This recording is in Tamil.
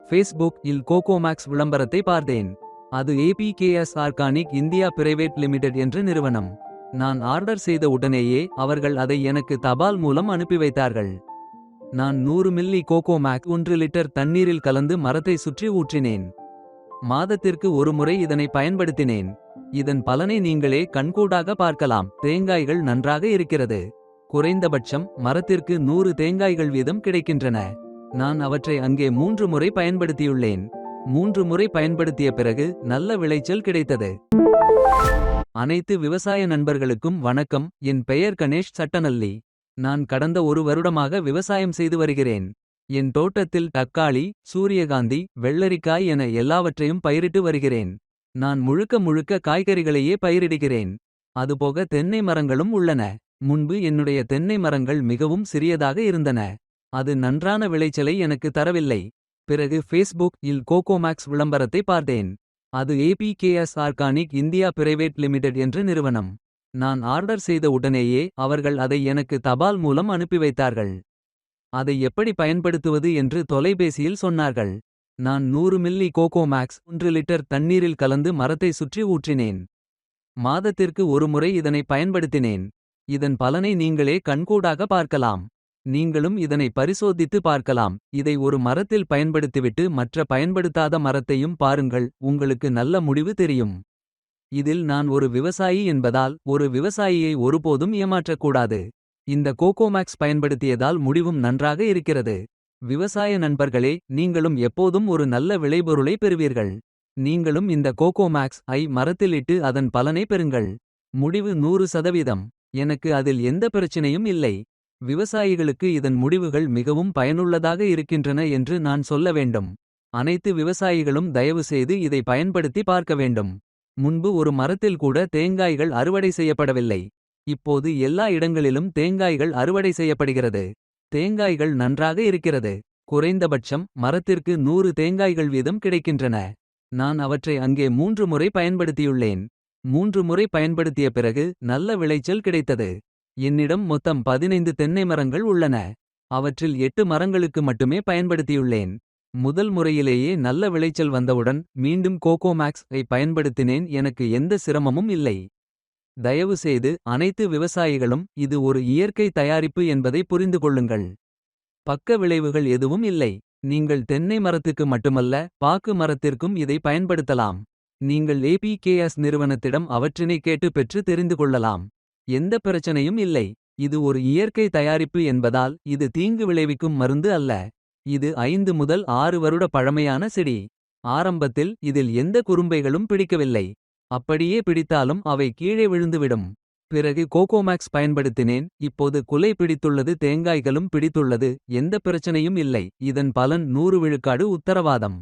ஃபேஸ்புக் இல் கோகோமேக்ஸ் விளம்பரத்தை பார்த்தேன். அது APKS organic India private limited என்ற நிறுவனம். நான் ஆர்டர் செய்த உடனேயே அவர்கள் அதை எனக்கு தபால் மூலம் அனுப்பி வைத்தார்கள். நான் 100 மில்லி கோகோமேக் 1 லிட்டர் தண்ணீரில் கலந்து மரத்தை சுற்றி ஊற்றினேன். மாதத்திற்கு ஒரு முறை இதனை பயன்படுத்தினேன். இதன் பலனை நீங்களே கண்கூடாக பார்க்கலாம். தேங்காய்கள் நன்றாக இருக்கிறது. குறைந்தபட்சம் மரத்திற்கு 100 தேங்காய்கள் வீதம் கிடைக்கின்றன. நான் அவற்றை அங்கே 3 முறை பயன்படுத்தியுள்ளேன். 3 முறை பயன்படுத்திய பிறகு நல்ல விளைச்சல் கிடைத்தது. அனைத்து விவசாய நண்பர்களுக்கும் வணக்கம். என் பெயர் கணேஷ் சட்டநல்லி. நான் கடந்த ஒரு வருடமாக விவசாயம் செய்து வருகிறேன். என் தோட்டத்தில் தக்காளி, சூரியகாந்தி, வெள்ளரிக்காய் என எல்லாவற்றையும் பயிரிட்டு வருகிறேன். நான் முழுக்க முழுக்க காய்கறிகளையே பயிரிடுகிறேன். அதுபோக தென்னை மரங்களும் உள்ளன. முன்பு என்னுடைய தென்னை மரங்கள் மிகவும் சிறியதாக இருந்தன. அது நன்றான விளைச்சலை எனக்கு தரவில்லை. பிறகு ஃபேஸ்புக் இல் கோகோமேக்ஸ் விளம்பரத்தை பார்த்தேன். அது APKS organic India private limited என்ற நிறுவனம். நான் ஆர்டர் செய்த உடனேயே அவர்கள் அதை எனக்கு தபால் மூலம் அனுப்பி வைத்தார்கள். அதை எப்படி பயன்படுத்துவது என்று தொலைபேசியில் சொன்னார்கள். நான் 100 மில்லி கோகோமேக்ஸ் 1 லிட்டர் தண்ணீரில் கலந்து மரத்தை சுற்றி ஊற்றினேன். மாதத்திற்கு ஒரு முறை இதனை பயன்படுத்தினேன். இதன் பலனை நீங்களே கண்கூடாக பார்க்கலாம். நீங்களும் இதனை பரிசோதித்து பார்க்கலாம். இதை ஒரு மரத்தில் பயன்படுத்திவிட்டு மற்ற பயன்படுத்தாத மரத்தையும் பாருங்கள். உங்களுக்கு நல்ல முடிவு தெரியும். இதில் நான் ஒரு விவசாயி என்பதால் ஒரு விவசாயியை ஒருபோதும் ஏமாற்றக்கூடாது. இந்த கோகோமேக்ஸ் பயன்படுத்தியதால் முடிவும் நன்றாக இருக்கிறது. விவசாய நண்பர்களே, நீங்களும் எப்போதும் ஒரு நல்ல விளைபொருளை பெறுவீர்கள். நீங்களும் இந்த கோகோமேக்ஸ் ஐ மரத்தில் இட்டு அதன் பலனை பெறுங்கள். முடிவு 100%. எனக்கு அதில் எந்த பிரச்சினையும் இல்லை. விவசாயிகளுக்கு இதன் முடிவுகள் மிகவும் பயனுள்ளதாக இருக்கின்றன என்று நான் சொல்ல வேண்டும். அனைத்து விவசாயிகளும் தயவுசெய்து இதை பயன்படுத்தி பார்க்க வேண்டும். முன்பு ஒரு மரத்தில் கூட தேங்காய்கள் அறுவடை செய்யப்படவில்லை. இப்போது எல்லா இடங்களிலும் தேங்காய்கள் அறுவடை செய்யப்படுகிறது. தேங்காய்கள் நன்றாக இருக்கிறது. குறைந்தபட்சம் மரத்திற்கு 100 தேங்காய்கள் வீதம் கிடைக்கின்றன. நான் அவற்றை அங்கே 3 முறை பயன்படுத்தியுள்ளேன். 3 முறை பயன்படுத்திய பிறகு நல்ல விளைச்சல் கிடைத்தது. என்னிடம் மொத்தம் 15 தென்னை மரங்கள் உள்ளன. அவற்றில் 8 மரங்களுக்கு மட்டுமே பயன்படுத்தியுள்ளேன். முதல் முறையிலேயே நல்ல விளைச்சல் வந்தவுடன் மீண்டும் கோகோமேக்ஸ் ஐ பயன்படுத்தினேன். எனக்கு எந்த சிரமமும் இல்லை. தயவுசெய்து அனைத்து விவசாயிகளும் இது ஒரு இயற்கை தயாரிப்பு என்பதை புரிந்து கொள்ளுங்கள். பக்க விளைவுகள் எதுவும் இல்லை. நீங்கள் தென்னை மரத்துக்கு மட்டுமல்ல, பாக்கு மரத்திற்கும் இதை பயன்படுத்தலாம். நீங்கள் ஏபிகேஎஸ் நிறுவனத்திடம் அவற்றினை கேட்டு பெற்று தெரிந்து கொள்ளலாம். எந்த பிரச்சனையும் இல்லை. இது ஒரு இயற்கை தயாரிப்பு என்பதால் இது தீங்கு விளைவிக்கும் மருந்து அல்ல. இது 5 முதல் 6 வருட பழமையான செடி. ஆரம்பத்தில் இதில் எந்த குறும்பைகளும் பிடிக்கவில்லை. அப்படியே பிடித்தாலும் அவை கீழே விழுந்துவிடும். பிறகு கோகோமேக்ஸ் பயன்படுத்தினேன். இப்போது குலை பிடித்துள்ளது, தேங்காய்களும் பிடித்துள்ளது. எந்த பிரச்சனையும் இல்லை. இதன் பலன் 100 விழுக்காடு உத்தரவாதம்.